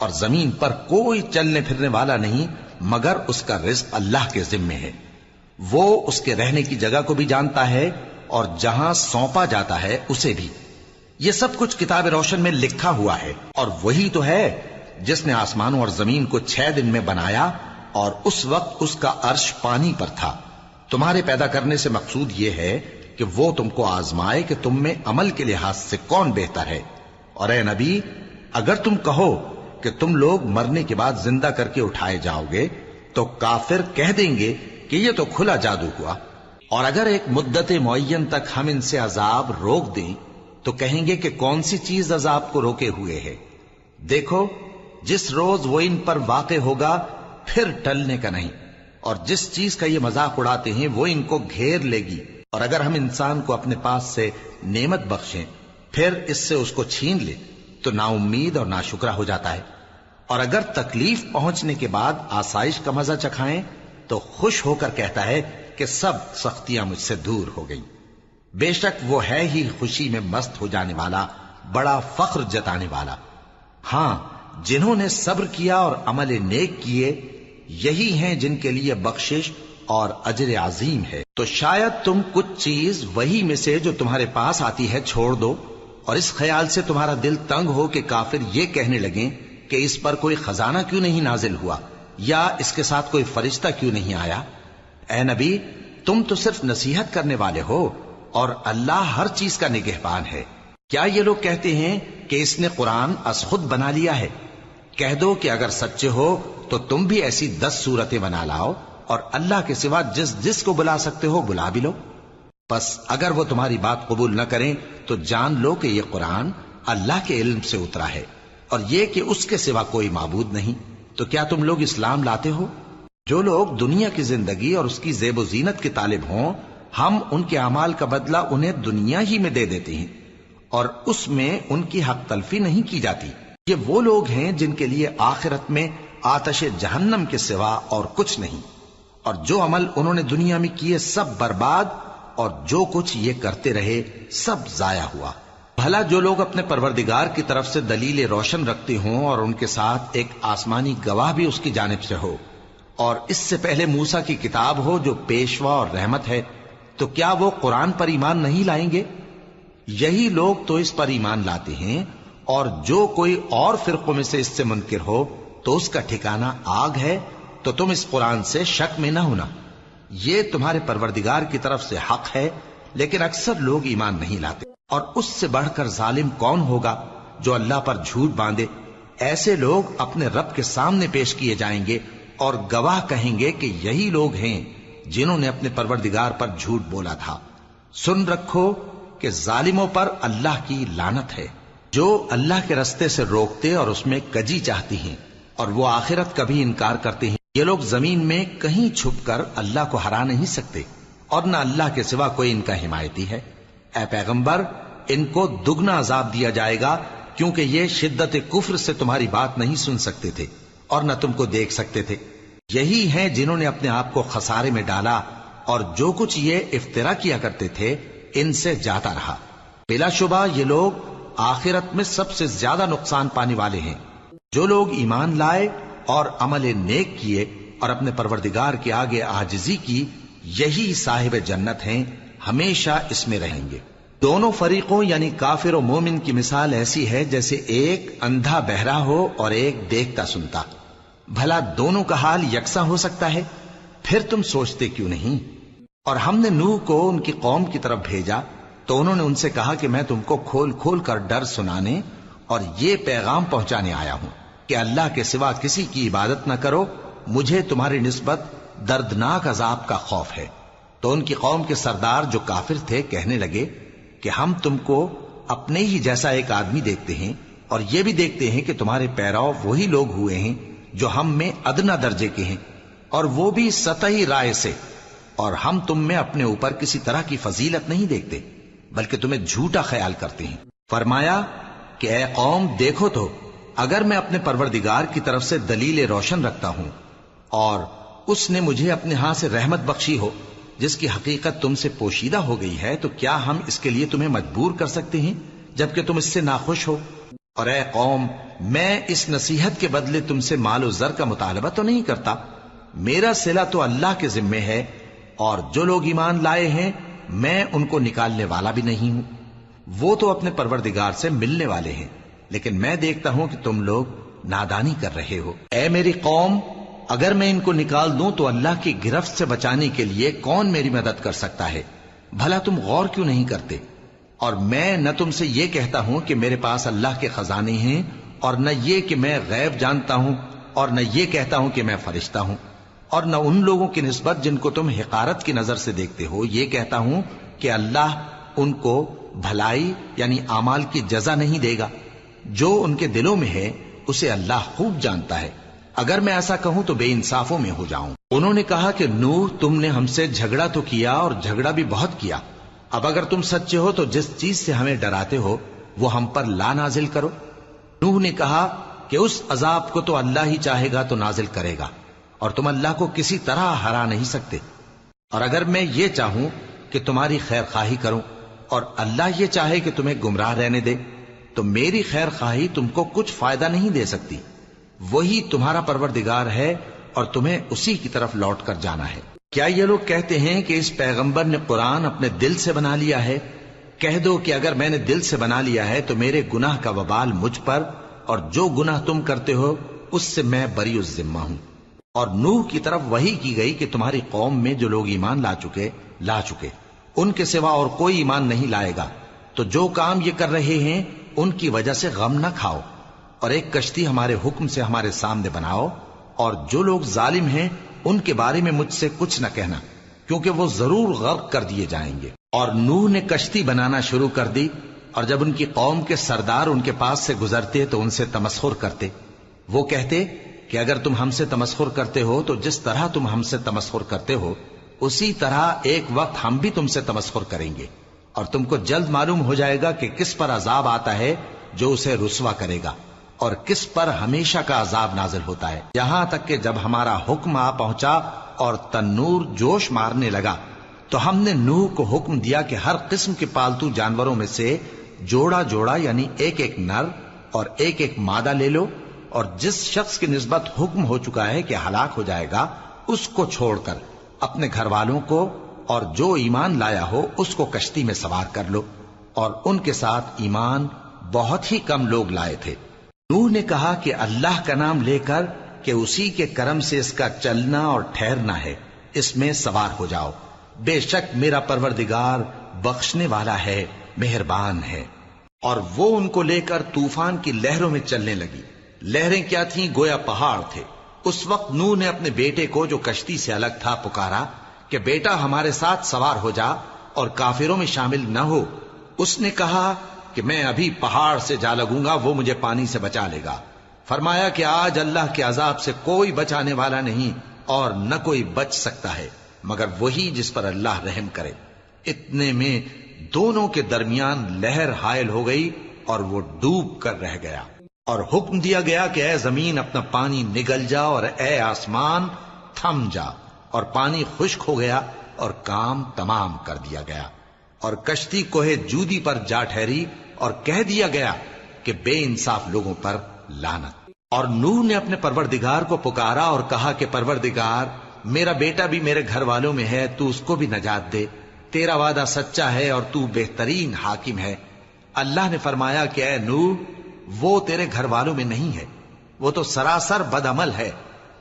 اور زمین پر کوئی چلنے پھرنے والا نہیں مگر اس کا رزق اللہ کے ذمے ہے. وہ اس کے رہنے کی جگہ کو بھی جانتا ہے اور جہاں سونپا جاتا ہے اسے بھی. یہ سب کچھ کتاب روشن میں لکھا ہوا ہے. اور وہی تو ہے جس نے آسمانوں اور زمین کو 6 دن میں بنایا اور اس وقت اس کا عرش پانی پر تھا. تمہارے پیدا کرنے سے مقصود یہ ہے کہ وہ تم کو آزمائے کہ تم میں عمل کے لحاظ سے کون بہتر ہے. اور اے نبی، اگر تم کہو کہ تم لوگ مرنے کے بعد زندہ کر کے اٹھائے جاؤ گے تو کافر کہہ دیں گے کہ یہ تو کھلا جادو ہوا. اور اگر ایک مدت معین تک ہم ان سے عذاب روک دیں تو کہیں گے کہ کون سی چیز عذاب کو روکے ہوئے ہے. دیکھو، جس روز وہ ان پر واقع ہوگا پھر ٹلنے کا نہیں. اور جس چیز کا یہ مذاق اڑاتے ہیں وہ ان کو گھیر لے گی. اور اگر ہم انسان کو اپنے پاس سے نعمت بخشیں پھر اس سے اس کو چھین لے تو نا امید اور ناشکرا ہو جاتا ہے. اور اگر تکلیف پہنچنے کے بعد آسائش کا مزہ چکھائیں تو خوش ہو کر کہتا ہے کہ سب سختیاں مجھ سے دور ہو گئیں. بے شک وہ ہے ہی خوشی میں مست ہو جانے والا، بڑا فخر جتانے والا. ہاں، جنہوں نے صبر کیا اور عمل نیک کیے یہی ہیں جن کے لیے بخشش اور اجر عظیم ہے. تو شاید تم کچھ چیز وہی میں سے جو تمہارے پاس آتی ہے چھوڑ دو اور اس خیال سے تمہارا دل تنگ ہو کہ کافر یہ کہنے لگیں کہ اس پر کوئی خزانہ کیوں نہیں نازل ہوا یا اس کے ساتھ کوئی فرشتہ کیوں نہیں آیا. اے نبی، تم تو صرف نصیحت کرنے والے ہو اور اللہ ہر چیز کا نگہبان ہے. کیا یہ لوگ کہتے ہیں کہ اس نے قرآن از خود بنا لیا ہے؟ کہہ دو کہ اگر سچے ہو تو تم بھی ایسی 10 صورتیں بنا لاؤ اور اللہ کے سوا جس جس کو بلا سکتے ہو بلا بھی لو. بس اگر وہ تمہاری بات قبول نہ کریں تو جان لو کہ یہ قرآن اللہ کے علم سے اترا ہے اور یہ کہ اس کے سوا کوئی معبود نہیں. تو کیا تم لوگ اسلام لاتے ہو؟ جو لوگ دنیا کی زندگی اور اس کی زیب و زینت کے طالب ہوں ہم ان کے اعمال کا بدلہ انہیں دنیا ہی میں دے دیتے ہیں اور اس میں ان کی حق تلفی نہیں کی جاتی. یہ وہ لوگ ہیں جن کے لیے آخرت میں آتش جہنم کے سوا اور کچھ نہیں. اور جو عمل انہوں نے دنیا میں کیے سب برباد اور جو کچھ یہ کرتے رہے سب ضائع ہوا. بھلا جو لوگ اپنے پروردگار کی طرف سے دلیل روشن رکھتے ہوں اور ان کے ساتھ ایک آسمانی گواہ بھی اس کی جانب سے ہو اور اس سے پہلے موسیٰ کی کتاب ہو جو پیشوا اور رحمت ہے، تو کیا وہ قرآن پر ایمان نہیں لائیں گے؟ یہی لوگ تو اس پر ایمان لاتے ہیں. اور جو کوئی اور فرقوں میں سے اس سے منکر ہو تو اس کا ٹھکانہ آگ ہے. تو تم اس قرآن سے شک میں نہ ہونا، یہ تمہارے پروردگار کی طرف سے حق ہے، لیکن اکثر لوگ ایمان نہیں لاتے. اور اس سے بڑھ کر ظالم کون ہوگا جو اللہ پر جھوٹ باندھے؟ ایسے لوگ اپنے رب کے سامنے پیش کیے جائیں گے اور گواہ کہیں گے کہ یہی لوگ ہیں جنہوں نے اپنے پروردگار پر جھوٹ بولا تھا. سن رکھو کہ ظالموں پر اللہ کی لعنت ہے، جو اللہ کے رستے سے روکتے اور اس میں کجی چاہتی ہیں اور وہ آخرت کا بھی انکار کرتے ہیں. یہ لوگ زمین میں کہیں چھپ کر اللہ کو ہرا نہیں سکتے اور نہ اللہ کے سوا کوئی ان کا حمایتی ہے. اے پیغمبر، ان کو دگنا عذاب دیا جائے گا کیونکہ یہ شدت کفر سے تمہاری بات نہیں سن سکتے تھے اور نہ تم کو دیکھ سکتے تھے. یہی ہیں جنہوں نے اپنے آپ کو خسارے میں ڈالا اور جو کچھ یہ افترا کیا کرتے تھے ان سے جاتا رہا. بلا شبہ یہ لوگ آخرت میں سب سے زیادہ نقصان پانے والے ہیں. جو لوگ ایمان لائے اور عمل نیک کیے اور اپنے پروردگار کے آگے عاجزی کی یہی صاحب جنت ہیں، ہمیشہ اس میں رہیں گے. دونوں فریقوں یعنی کافر و مومن کی مثال ایسی ہے جیسے ایک اندھا بہرا ہو اور ایک دیکھتا سنتا. بھلا دونوں کا حال یکساں ہو سکتا ہے؟ پھر تم سوچتے کیوں نہیں؟ اور ہم نے نوح کو ان کی قوم کی طرف بھیجا تو انہوں نے ان سے کہا کہ میں تم کو کھول کھول کر ڈر سنانے اور یہ پیغام پہنچانے آیا ہوں کہ اللہ کے سوا کسی کی عبادت نہ کرو، مجھے تمہاری نسبت دردناک عذاب کا خوف ہے. تو ان کی قوم کے سردار جو کافر تھے کہنے لگے کہ ہم تم کو اپنے ہی جیسا ایک آدمی دیکھتے ہیں اور یہ بھی دیکھتے ہیں کہ تمہارے پیرو وہی لوگ ہوئے ہیں جو ہم میں ادنا درجے کے ہیں اور وہ بھی سطحی رائے سے، اور ہم تم میں اپنے اوپر کسی طرح کی فضیلت نہیں دیکھتے بلکہ تمہیں جھوٹا خیال کرتے ہیں. فرمایا کہ اے قوم دیکھو تو اگر میں اپنے پروردگار کی طرف سے دلیل روشن رکھتا ہوں اور اس نے مجھے اپنے ہاں سے رحمت بخشی ہو جس کی حقیقت تم سے پوشیدہ ہو گئی ہے، تو کیا ہم اس کے لیے تمہیں مجبور کر سکتے ہیں جبکہ تم اس سے ناخوش ہو؟ اور اے قوم، میں اس نصیحت کے بدلے تم سے مال و زر کا مطالبہ تو نہیں کرتا، میرا صلہ تو اللہ کے ذمے ہے، اور جو لوگ ایمان لائے ہیں میں ان کو نکالنے والا بھی نہیں ہوں، وہ تو اپنے پروردگار سے ملنے والے ہیں، لیکن میں دیکھتا ہوں کہ تم لوگ نادانی کر رہے ہو۔ اے میری قوم، اگر میں ان کو نکال دوں تو اللہ کی گرفت سے بچانے کے لیے کون میری مدد کر سکتا ہے؟ بھلا تم غور کیوں نہیں کرتے؟ اور میں نہ تم سے یہ کہتا ہوں کہ میرے پاس اللہ کے خزانے ہیں، اور نہ یہ کہ میں غیب جانتا ہوں، اور نہ یہ کہتا ہوں کہ میں فرشتہ ہوں، اور نہ ان لوگوں کی نسبت جن کو تم حقارت کی نظر سے دیکھتے ہو یہ کہتا ہوں کہ اللہ ان کو بھلائی یعنی اعمال کی جزا نہیں دے گا۔ جو ان کے دلوں میں ہے اسے اللہ خوب جانتا ہے، اگر میں ایسا کہوں تو بے انصافوں میں ہو جاؤں۔ انہوں نے کہا کہ نوح، تم نے ہم سے جھگڑا تو کیا اور جھگڑا بھی بہت کیا، اب اگر تم سچے ہو تو جس چیز سے ہمیں ڈراتے ہو وہ ہم پر لا نازل کرو۔ نوح نے کہا کہ اس عذاب کو تو اللہ ہی چاہے گا تو نازل کرے گا، اور تم اللہ کو کسی طرح ہرا نہیں سکتے، اور اگر میں یہ چاہوں کہ تمہاری خیر خواہی کروں اور اللہ یہ چاہے کہ تمہیں گمراہ رہنے دے تو میری خیر خواہی تم کو کچھ فائدہ نہیں دے سکتی، وہی تمہارا پروردگار ہے اور تمہیں اسی کی طرف لوٹ کر جانا ہے۔ کیا یہ لوگ کہتے ہیں کہ اس پیغمبر نے قرآن اپنے دل سے بنا لیا ہے؟ کہہ دو کہ اگر میں نے دل سے بنا لیا ہے تو میرے گناہ کا وبال مجھ پر، اور جو گناہ تم کرتے ہو اس سے میں بری الذمہ ہوں۔ اور نوح کی طرف وحی کی گئی کہ تمہاری قوم میں جو لوگ ایمان لا چکے ان کے سوا اور کوئی ایمان نہیں لائے گا، تو جو کام یہ کر رہے ہیں ان کی وجہ سے غم نہ کھاؤ، اور ایک کشتی ہمارے حکم سے ہمارے سامنے بناؤ، اور جو لوگ ظالم ہیں ان کے بارے میں مجھ سے کچھ نہ کہنا، کیونکہ وہ ضرور غرق کر دیے جائیں گے۔ اور نوح نے کشتی بنانا شروع کر دی، اور جب ان کی قوم کے سردار ان کے پاس سے گزرتے تو ان سے تمسخر کرتے۔ وہ کہتے کہ اگر تم ہم سے تمسخر کرتے ہو تو جس طرح تم ہم سے تمسخر کرتے ہو اسی طرح ایک وقت ہم بھی تم سے تمسخر کریں گے، اور تم کو جلد معلوم ہو جائے گا کہ کس پر عذاب آتا ہے جو اسے رسوا کرے گا، اور کس پر ہمیشہ کا عذاب نازل ہوتا ہے۔ یہاں تک کہ جب ہمارا حکم آ پہنچا اور تنور جوش مارنے لگا تو ہم نے نوح کو حکم دیا کہ ہر قسم کے پالتو جانوروں میں سے جوڑا جوڑا یعنی ایک ایک نر اور ایک ایک مادہ لے لو، اور جس شخص کی نسبت حکم ہو چکا ہے کہ ہلاک ہو جائے گا اس کو چھوڑ کر اپنے گھر والوں کو اور جو ایمان لایا ہو اس کو کشتی میں سوار کر لو، اور ان کے ساتھ ایمان بہت ہی کم لوگ لائے تھے۔ نوح نے کہا کہ اللہ کا نام لے کر کہ اسی کے کرم سے اس کا چلنا اور ٹھہرنا ہے، اس میں سوار ہو جاؤ، بے شک میرا پروردگار بخشنے والا ہے، مہربان ہے۔ اور وہ ان کو لے کر طوفان کی لہروں میں چلنے لگی۔ لہریں کیا تھیں؟ گویا پہاڑ تھے۔ اس وقت نوح نے اپنے بیٹے کو جو کشتی سے الگ تھا پکارا کہ بیٹا ہمارے ساتھ سوار ہو جا اور کافروں میں شامل نہ ہو۔ اس نے کہا کہ میں ابھی پہاڑ سے جا لگوں گا، وہ مجھے پانی سے بچا لے گا۔ فرمایا کہ آج اللہ کے عذاب سے کوئی بچانے والا نہیں اور نہ کوئی بچ سکتا ہے مگر وہی جس پر اللہ رحم کرے۔ اتنے میں دونوں کے درمیان لہر حائل ہو گئی اور وہ ڈوب کر رہ گیا، اور حکم دیا گیا کہ اے زمین اپنا پانی نگل جا اور اے آسمان تھم جا، اور پانی خشک ہو گیا اور کام تمام کر دیا گیا، اور کشتی کوہ جودی پر جا ٹھہری، اور کہہ دیا گیا کہ بے انصاف لوگوں پر لعنت۔ اور نوح نے اپنے پروردگار کو پکارا اور کہا کہ پروردگار، میرا بیٹا بھی میرے گھر والوں میں ہے، تو اس کو بھی نجات دے، تیرا وعدہ سچا ہے اور تو بہترین حاکم ہے۔ اللہ نے فرمایا کہ اے نوح، وہ تیرے گھر والوں میں نہیں ہے، وہ تو سراسر بد عمل ہے،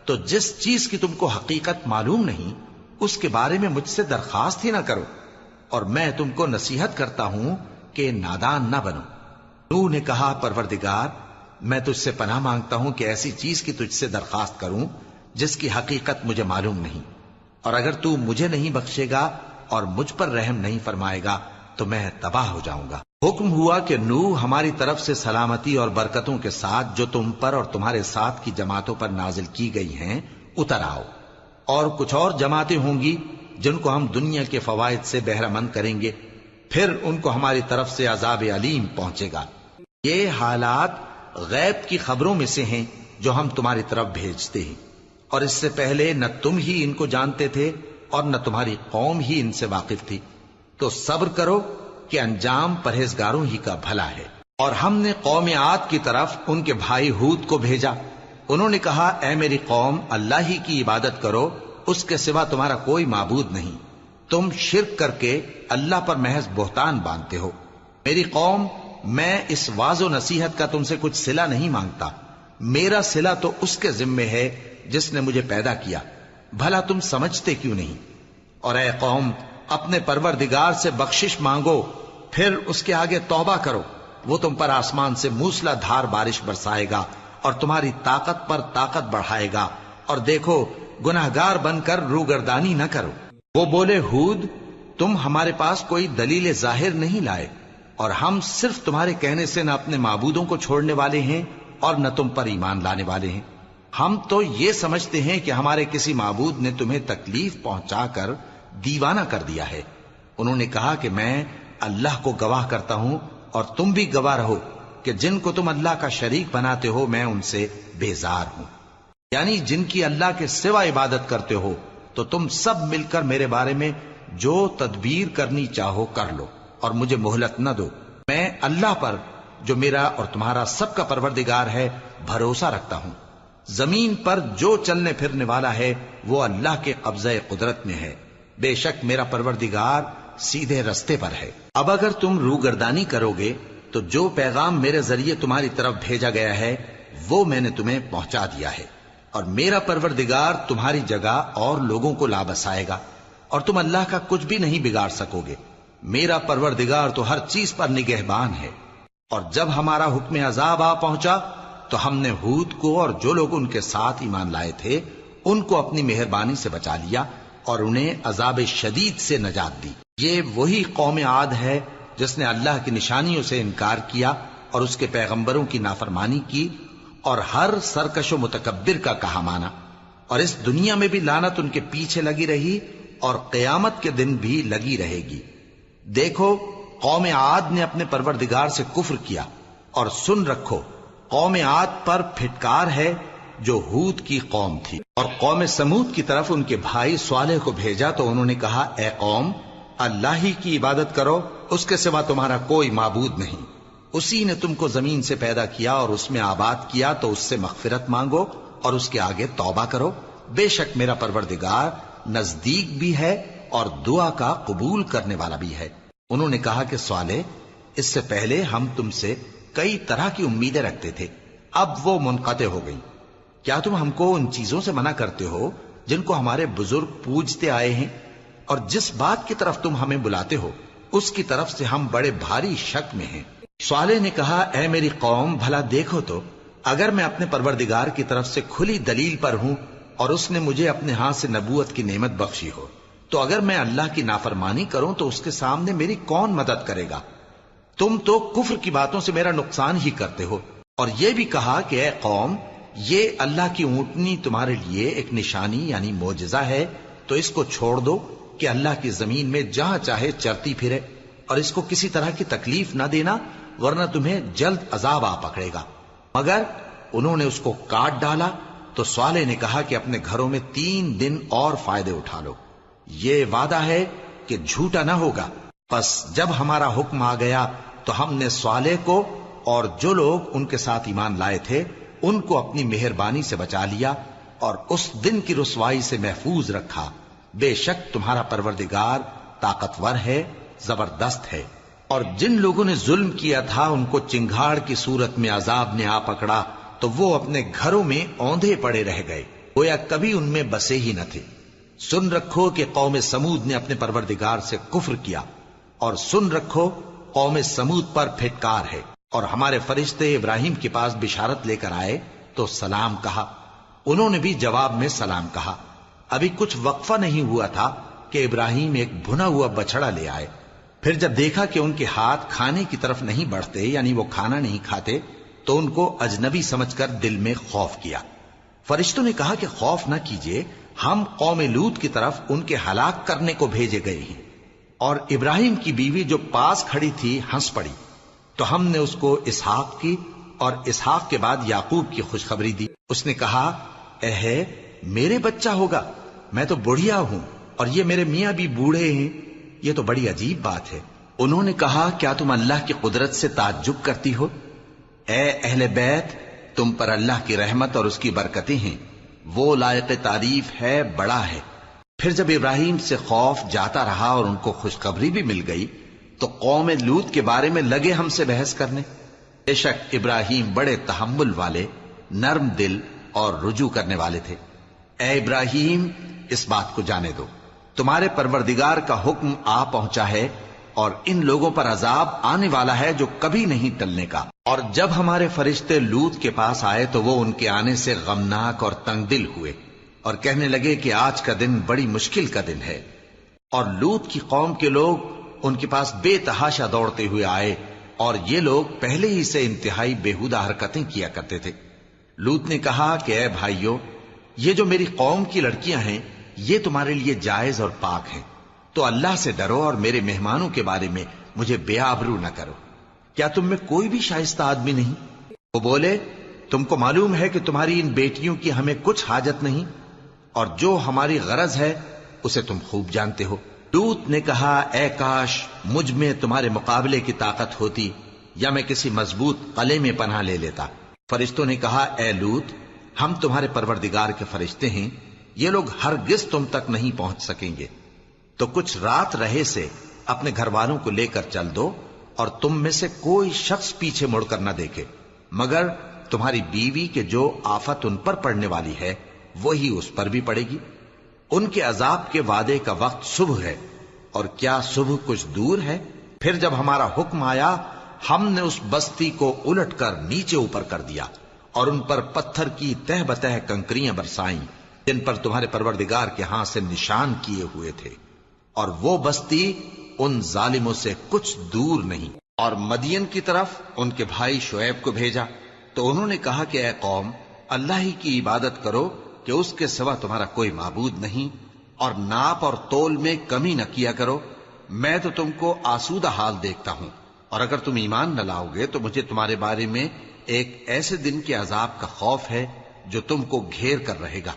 تو جس چیز کی تم کو حقیقت معلوم نہیں اس کے بارے میں مجھ سے درخواست ہی نہ کرو، اور میں تم کو نصیحت کرتا ہوں کہ نادان نہ بنو۔ نوح نے کہا پروردگار، میں تجھ سے پناہ مانگتا ہوں کہ ایسی چیز کی تجھ سے درخواست کروں جس کی حقیقت مجھے معلوم نہیں، اور اگر تو مجھے نہیں بخشے گا اور مجھ پر رحم نہیں فرمائے گا تو میں تباہ ہو جاؤں گا۔ حکم ہوا کہ نوح ہماری طرف سے سلامتی اور برکتوں کے ساتھ جو تم پر اور تمہارے ساتھ کی جماعتوں پر نازل کی گئی ہیں اتر آؤ، اور کچھ اور جماعتیں ہوں گی جن کو ہم دنیا کے فوائد سے بہرہ مند کریں گے، پھر ان کو ہماری طرف سے عذاب علیم پہنچے گا۔ یہ حالات غیب کی خبروں میں سے ہیں جو ہم تمہاری طرف بھیجتے ہیں، اور اس سے پہلے نہ تم ہی ان کو جانتے تھے اور نہ تمہاری قوم ہی ان سے واقف تھی، تو صبر کرو کہ انجام پرہیزگاروں ہی کا بھلا ہے۔ اور ہم نے قوم عاد کی طرف ان کے بھائی ہود کو بھیجا. انہوں نے کہا اے میری قوم اللہ ہی کی عبادت کرو، اس کے سوا تمہارا کوئی معبود نہیں. تم شرک کر کے اللہ پر محض بہتان باندھتے ہو. میری قوم میں اس واعظ و نصیحت کا تم سے کچھ صلہ نہیں مانگتا. میرا صلہ تو اس کے ذمے ہے جس نے مجھے پیدا کیا. بھلا تم سمجھتے کیوں نہیں؟ اور اے قوم اپنے پروردگار سے بخشش مانگو، پھر اس کے آگے توبہ کرو. وہ تم پر آسمان سے موسلا دھار بارش برسائے گا اور تمہاری طاقت پر طاقت بڑھائے گا. اور دیکھو گناہگار بن کر روگردانی نہ کرو. وہ بولے ہود تم ہمارے پاس کوئی دلیل ظاہر نہیں لائے، اور ہم صرف تمہارے کہنے سے نہ اپنے معبودوں کو چھوڑنے والے ہیں اور نہ تم پر ایمان لانے والے ہیں. ہم تو یہ سمجھتے ہیں کہ ہمارے کسی معبود نے تمہیں تکلیف پہنچا کر دیوانہ کر دیا ہے. انہوں نے کہا کہ میں اللہ کو گواہ کرتا ہوں اور تم بھی گواہ رہو کہ جن کو تم اللہ کا شریک بناتے ہو میں ان سے بیزار ہوں. یعنی جن کی اللہ کے سوا عبادت کرتے ہو، تو تم سب مل کر میرے بارے میں جو تدبیر کرنی چاہو کر لو اور مجھے مہلت نہ دو. میں اللہ پر جو میرا اور تمہارا سب کا پروردگار ہے بھروسہ رکھتا ہوں. زمین پر جو چلنے پھرنے والا ہے وہ اللہ کے قبضہ قدرت میں ہے. بے شک میرا پروردگار سیدھے رستے پر ہے. اب اگر تم روگردانی کرو گے تو جو پیغام میرے ذریعے تمہاری طرف بھیجا گیا ہے وہ میں نے تمہیں پہنچا دیا ہے، اور میرا پروردگار تمہاری جگہ اور لوگوں کو لا بسائے گا، اور تم اللہ کا کچھ بھی نہیں بگاڑ سکو گے. میرا پروردگار تو ہر چیز پر نگہبان ہے. اور جب ہمارا حکم عذاب آ پہنچا تو ہم نے ہود کو اور جو لوگ ان کے ساتھ ایمان لائے تھے ان کو اپنی مہربانی سے بچا لیا اور انہیں عذاب شدید سے نجات دی. یہ وہی قوم عاد ہے جس نے اللہ کی نشانیوں سے انکار کیا اور اس کے پیغمبروں کی نافرمانی کی اور ہر سرکش و متکبر کا کہا مانا. اور اس دنیا میں بھی لعنت ان کے پیچھے لگی رہی اور قیامت کے دن بھی لگی رہے گی. دیکھو قوم عاد نے اپنے پروردگار سے کفر کیا، اور سن رکھو قوم عاد پر پھٹکار ہے جو ہود کی قوم تھی. اور قوم سمود کی طرف ان کے بھائی صالح کو بھیجا تو انہوں نے کہا اے قوم اللہ ہی کی عبادت کرو، اس کے سوا تمہارا کوئی معبود نہیں. اسی نے تم کو زمین سے پیدا کیا اور اس میں آباد کیا، تو اس سے مغفرت مانگو اور اس کے آگے توبہ کرو. بے شک میرا پروردگار نزدیک بھی ہے اور دعا کا قبول کرنے والا بھی ہے. انہوں نے کہا کہ صالح اس سے پہلے ہم تم سے کئی طرح کی امیدیں رکھتے تھے، اب وہ منقطع ہو گئی. کیا تم ہم کو ان چیزوں سے منع کرتے ہو جن کو ہمارے بزرگ پوجتے آئے ہیں؟ اور جس بات کی طرف تم ہمیں بلاتے ہو اس کی طرف سے ہم بڑے بھاری شک میں ہیں. صالح نے کہا اے میری قوم بھلا دیکھو تو اگر میں اپنے پروردگار کی طرف سے کھلی دلیل پر ہوں اور اس نے مجھے اپنے ہاتھ سے نبوت کی نعمت بخشی ہو، تو اگر میں اللہ کی نافرمانی کروں تو اس کے سامنے میری کون مدد کرے گا؟ تم تو کفر کی باتوں سے میرا نقصان ہی کرتے ہو. اور یہ بھی کہا کہ اے قوم یہ اللہ کی اونٹنی تمہارے لیے ایک نشانی یعنی معجزہ ہے، تو اس کو چھوڑ دو کہ اللہ کی زمین میں جہاں چاہے چرتی پھرے، اور اس کو کسی طرح کی تکلیف نہ دینا ورنہ تمہیں جلد عذاب آ پکڑے گا. مگر انہوں نے اس کو کاٹ ڈالا. تو صالح نے کہا کہ اپنے گھروں میں 3 دن اور فائدے اٹھا لو، یہ وعدہ ہے کہ جھوٹا نہ ہوگا. پس جب ہمارا حکم آ گیا تو ہم نے صالح کو اور جو لوگ ان کے ساتھ ایمان لائے تھے ان کو اپنی مہربانی سے بچا لیا اور اس دن کی رسوائی سے محفوظ رکھا. بے شک تمہارا پروردگار طاقتور ہے، زبردست ہے. اور جن لوگوں نے ظلم کیا تھا ان کو چنگھاڑ کی صورت میں عذاب نے آ پکڑا تو وہ اپنے گھروں میں اوندھے پڑے رہ گئے، گویا کبھی ان میں بسے ہی نہ تھے. سن رکھو کہ قوم سمود نے اپنے پروردگار سے کفر کیا، اور سن رکھو قوم سمود پر پھٹکار ہے. اور ہمارے فرشتے ابراہیم کے پاس بشارت لے کر آئے تو سلام کہا، انہوں نے بھی جواب میں سلام کہا. ابھی کچھ وقفہ نہیں ہوا تھا کہ ابراہیم ایک بھنا ہوا بچڑا لے آئے. پھر جب دیکھا کہ ان کے ہاتھ کھانے کی طرف نہیں بڑھتے یعنی وہ کھانا نہیں کھاتے تو ان کو اجنبی سمجھ کر دل میں خوف کیا. فرشتوں نے کہا کہ خوف نہ کیجیے، ہم قوم لوط کی طرف ان کے ہلاک کرنے کو بھیجے گئے ہیں. اور ابراہیم کی بیوی جو پاس کھڑی تھی ہنس پڑی تو ہم نے اس کو اسحاق کی اور اسحاق کے بعد یعقوب کی خوشخبری دی. اس نے کہا اے میرے بچہ ہوگا، میں تو بڑھیا ہوں اور یہ میرے میاں بھی بوڑھے ہیں، یہ تو بڑی عجیب بات ہے. انہوں نے کہا کیا تم اللہ کی قدرت سے تعجب کرتی ہو؟ اے اہل بیت، تم پر اللہ کی رحمت اور اس کی برکتیں ہیں، وہ لائق تعریف ہے، بڑا ہے۔ پھر جب ابراہیم سے خوف جاتا رہا اور ان کو خوشخبری بھی مل گئی تو قوم لوط کے بارے میں لگے ہم سے بحث کرنے۔ بے شک ابراہیم بڑے تحمل والے، نرم دل اور رجوع کرنے والے تھے۔ اے ابراہیم، اس بات کو جانے دو، تمہارے پروردگار کا حکم آ پہنچا ہے اور ان لوگوں پر عذاب آنے والا ہے جو کبھی نہیں ٹلنے کا۔ اور جب ہمارے فرشتے لوط کے پاس آئے تو وہ ان کے آنے سے غمناک اور تنگ دل ہوئے اور کہنے لگے کہ آج کا دن بڑی مشکل کا دن ہے۔ اور لوط کی قوم کے لوگ ان کے پاس بے تحاشا دوڑتے ہوئے آئے اور یہ لوگ پہلے ہی سے انتہائی بےہودہ حرکتیں کیا کرتے تھے۔ لوط نے کہا کہ اے بھائیو، یہ جو میری قوم کی لڑکیاں ہیں یہ تمہارے لیے جائز اور پاک ہیں، تو اللہ سے ڈرو اور میرے مہمانوں کے بارے میں مجھے بے آبرو نہ کرو۔ کیا تم میں کوئی بھی شائستہ آدمی نہیں؟ وہ بولے تم کو معلوم ہے کہ تمہاری ان بیٹیوں کی ہمیں کچھ حاجت نہیں، اور جو ہماری غرض ہے اسے تم خوب جانتے ہو۔ لوط نے کہا اے کاش مجھ میں تمہارے مقابلے کی طاقت ہوتی یا میں کسی مضبوط قلعے میں پناہ لے لیتا۔ فرشتوں نے کہا اے لوط، ہم تمہارے پروردگار کے فرشتے ہیں، یہ لوگ ہرگز تم تک نہیں پہنچ سکیں گے، تو کچھ رات رہے سے اپنے گھر والوں کو لے کر چل دو اور تم میں سے کوئی شخص پیچھے مڑ کر نہ دیکھے مگر تمہاری بیوی کے جو آفت ان پر پڑنے والی ہے وہی اس پر بھی پڑے گی۔ ان کے عذاب کے وعدے کا وقت صبح ہے، اور کیا صبح کچھ دور ہے؟ پھر جب ہمارا حکم آیا ہم نے اس بستی کو الٹ کر نیچے اوپر کر دیا اور ان پر پتھر کی تہ بتہ کنکریاں برسائیں جن پر تمہارے پروردگار کے ہاں سے نشان کیے ہوئے تھے، اور وہ بستی ان ظالموں سے کچھ دور نہیں۔ اور مدین کی طرف ان کے بھائی شعیب کو بھیجا تو انہوں نے کہا کہ اے قوم، اللہ ہی کی عبادت کرو کہ اس کے سوا تمہارا کوئی معبود نہیں، اور ناپ اور تول میں کمی نہ کیا کرو، میں تو تم کو آسودہ حال دیکھتا ہوں، اور اگر تم ایمان نہ لاؤ گے تو مجھے تمہارے بارے میں ایک ایسے دن کے عذاب کا خوف ہے جو تم کو گھیر کر رہے گا۔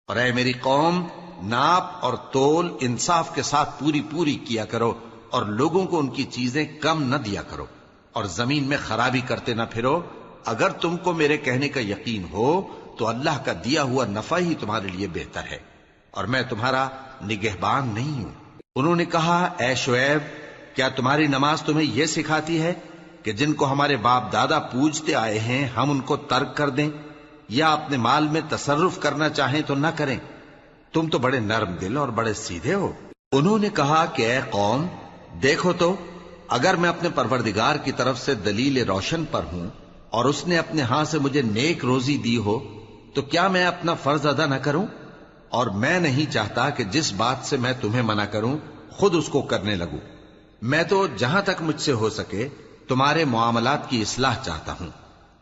اور اے میری قوم، ناپ اور تول انصاف کے ساتھ پوری پوری کیا کرو، اور لوگوں کو ان کی چیزیں کم نہ دیا کرو، اور زمین میں خرابی کرتے نہ پھرو۔ اگر تم کو میرے کہنے کا یقین ہو تو اللہ کا دیا ہوا نفع ہی تمہارے لیے بہتر ہے، اور میں تمہارا نگہبان نہیں ہوں۔ انہوں نے کہا اے شعیب، کیا تمہاری نماز تمہیں یہ سکھاتی ہے کہ جن کو ہمارے باپ دادا پوجتے آئے ہیں ہم ان کو ترک کر دیں، یا اپنے مال میں تصرف کرنا چاہیں تو نہ کریں؟ تم تو بڑے نرم دل اور بڑے سیدھے ہو۔ انہوں نے کہا کہ اے قوم، دیکھو تو اگر میں اپنے پروردگار کی طرف سے دلیل روشن پر ہوں اور اس نے اپنے ہاں سے مجھے نیک روزی دی ہو تو کیا میں اپنا فرض ادا نہ کروں؟ اور میں نہیں چاہتا کہ جس بات سے میں تمہیں منع کروں خود اس کو کرنے لگوں۔ میں تو جہاں تک مجھ سے ہو سکے تمہارے معاملات کی اصلاح چاہتا ہوں،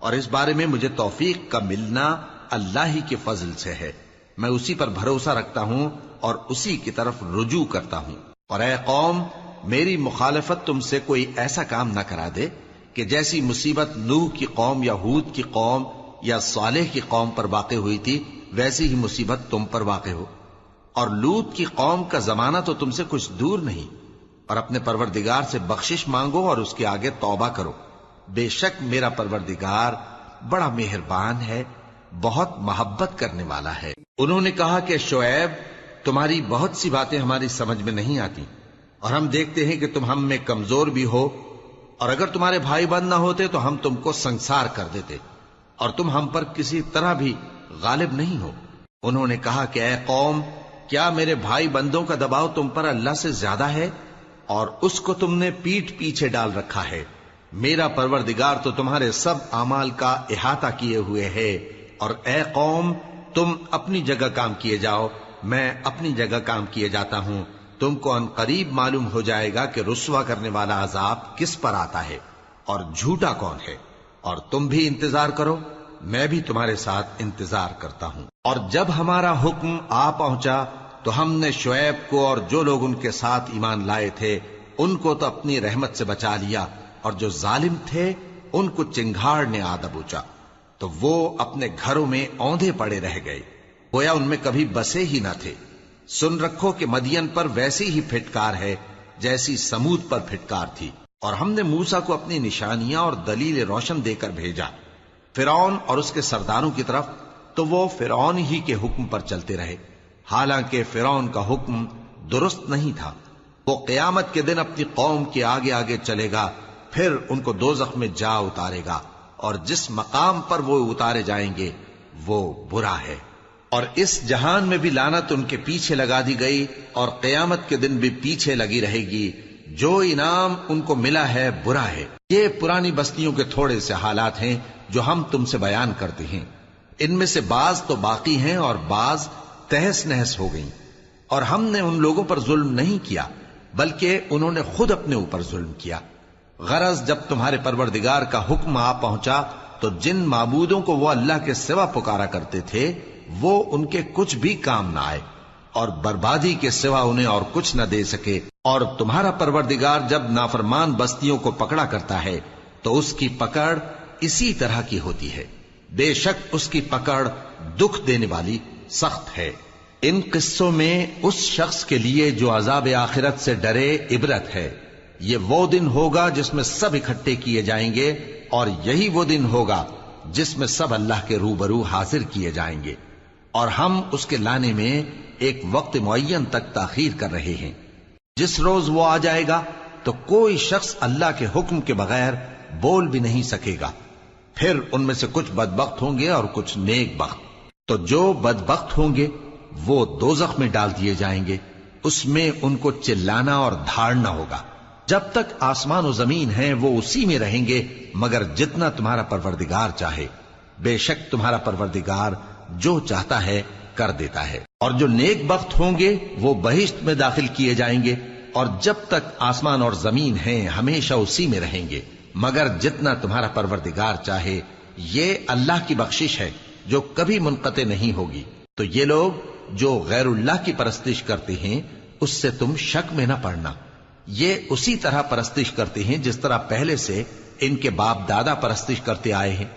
اور اس بارے میں مجھے توفیق کا ملنا اللہ ہی کے فضل سے ہے۔ میں اسی پر بھروسہ رکھتا ہوں اور اسی کی طرف رجوع کرتا ہوں۔ اور اے قوم، میری مخالفت تم سے کوئی ایسا کام نہ کرا دے کہ جیسی مصیبت نوح کی قوم یا ہود کی قوم یا صالح کی قوم پر واقع ہوئی تھی ویسی ہی مصیبت تم پر واقع ہو۔ اور لوط کی قوم کا زمانہ تو تم سے کچھ دور نہیں، اور اپنے پروردگار سے بخشش مانگو اور اس کے آگے توبہ کرو، بے شک میرا پروردگار بڑا مہربان ہے، بہت محبت کرنے والا ہے۔ انہوں نے کہا کہ شعیب، تمہاری بہت سی باتیں ہماری سمجھ میں نہیں آتی، اور ہم دیکھتے ہیں کہ تم ہم میں کمزور بھی ہو، اور اگر تمہارے بھائی بند نہ ہوتے تو ہم تم کو سنسار کر دیتے، اور تم ہم پر کسی طرح بھی غالب نہیں ہو۔ انہوں نے کہا کہ اے قوم، کیا میرے بھائی بندوں کا دباؤ تم پر اللہ سے زیادہ ہے، اور اس کو تم نے پیٹھ پیچھے ڈال رکھا ہے؟ میرا پروردگار تو تمہارے سب اعمال کا احاطہ کیے ہوئے ہے۔ اور اے قوم، تم اپنی جگہ کام کیے جاؤ، میں اپنی جگہ کام کیے جاتا ہوں۔ تم کو ان قریب معلوم ہو جائے گا کہ رسوا کرنے والا عذاب کس پر آتا ہے اور جھوٹا کون ہے، اور تم بھی انتظار کرو، میں بھی تمہارے ساتھ انتظار کرتا ہوں۔ اور جب ہمارا حکم آ پہنچا تو ہم نے شعیب کو اور جو لوگ ان کے ساتھ ایمان لائے تھے ان کو تو اپنی رحمت سے بچا لیا، اور جو ظالم تھے ان کو چنگھاڑ نے آ دبوچا، تو وہ اپنے گھروں میں اوندھے پڑے رہ گئے، گویا ان میں کبھی بسے ہی نہ تھے۔ سن رکھو کہ مدین پر ویسی ہی پھٹکار ہے جیسی سمود پر پھٹکار تھی۔ اور ہم نے موسیٰ کو اپنی نشانیاں اور دلیل روشن دے کر بھیجا فرعون اور اس کے سرداروں کی طرف، تو وہ فرعون ہی کے حکم پر چلتے رہے، حالانکہ فرعون کا حکم درست نہیں تھا۔ وہ قیامت کے دن اپنی قوم کے آگے آگے چلے گا، پھر ان کو دوزخ میں جا اتارے گا، اور جس مقام پر وہ اتارے جائیں گے وہ برا ہے۔ اور اس جہان میں بھی لعنت ان کے پیچھے لگا دی گئی، اور قیامت کے دن بھی پیچھے لگی رہے گی۔ جو انعام ان کو ملا ہے برا ہے۔ یہ پرانی بستیوں کے تھوڑے سے حالات ہیں جو ہم تم سے بیان کرتے ہیں، ان میں سے بعض تو باقی ہیں اور بعض تہس نہس ہو گئیں۔ اور ہم نے ان لوگوں پر ظلم نہیں کیا بلکہ انہوں نے خود اپنے اوپر ظلم کیا۔ غرض جب تمہارے پروردگار کا حکم آ پہنچا تو جن معبودوں کو وہ اللہ کے سوا پکارا کرتے تھے وہ ان کے کچھ بھی کام نہ آئے، اور بربادی کے سوا انہیں اور کچھ نہ دے سکے۔ اور تمہارا پروردگار جب نافرمان بستیوں کو پکڑا کرتا ہے تو اس کی پکڑ اسی طرح کی ہوتی ہے، بے شک اس کی پکڑ دکھ دینے والی سخت ہے۔ ان قصوں میں اس شخص کے لیے جو عذاب آخرت سے ڈرے عبرت ہے۔ یہ وہ دن ہوگا جس میں سب اکٹھے کیے جائیں گے، اور یہی وہ دن ہوگا جس میں سب اللہ کے روبرو حاضر کیے جائیں گے، اور ہم اس کے لانے میں ایک وقت معین تک تاخیر کر رہے ہیں۔ جس روز وہ آ جائے گا تو کوئی شخص اللہ کے حکم کے بغیر بول بھی نہیں سکے گا۔ پھر ان میں سے کچھ بدبخت ہوں گے اور کچھ نیک بخت۔ تو جو بدبخت ہوں گے وہ دوزخ میں ڈال دیے جائیں گے، اس میں ان کو چلانا اور دھاڑنا ہوگا۔ جب تک آسمان و زمین ہیں وہ اسی میں رہیں گے مگر جتنا تمہارا پروردگار چاہے، بے شک تمہارا پروردگار جو چاہتا ہے کر دیتا ہے۔ اور جو نیک بخت ہوں گے وہ بہشت میں داخل کیے جائیں گے، اور جب تک آسمان اور زمین ہیں ہمیشہ اسی میں رہیں گے مگر جتنا تمہارا پروردگار چاہے۔ یہ اللہ کی بخشش ہے جو کبھی منقطع نہیں ہوگی۔ تو یہ لوگ جو غیر اللہ کی پرستش کرتے ہیں اس سے تم شک میں نہ پڑنا، یہ اسی طرح پرستش کرتے ہیں جس طرح پہلے سے ان کے باپ دادا پرستش کرتے آئے ہیں،